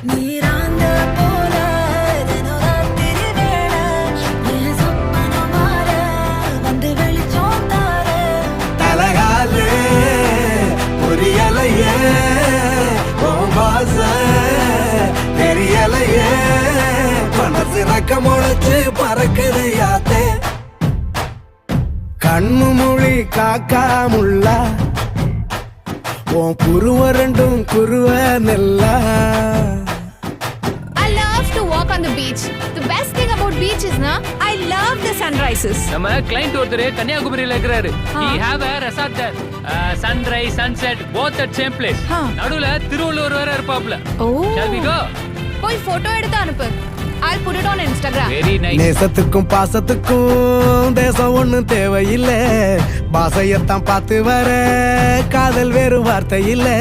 நீராந்த போல தினராத்திரி வேளை என் சொப்பனம் மாற வந்து வெளிச்சம் தார தலகாலே புரியலையே உன் பாச தெரியலையே மனசு ரக்க முளைச்சு பறக்குது யாத்தே கண்ணு மொழி காக்கா முள்ளா உன் புருவ ரெண்டும் குருவ நெல்லா. I love to walk on the beach. The best thing about beach is na I love the sunrises. நம்ம கிளையண்ட் ஒருத்தர் கன்னியாகுமரியில இருக்கிறாரு. He have a resort there. Sunrise, sunset both at same place. நடுவுல திருவள்ளூர் வேற இருப்பாப்ல. Shall we go? போய் photo எடுத்து அனுப்பு. I'll put it on Instagram. Very nice. நேசத்துக்கும் பாசத்துக்கும் தேசம் ஒண்ணும் தேவையில்லை பாசையத்தான் பார்த்து வர காதல் வேறு வார்த்தை இல்லை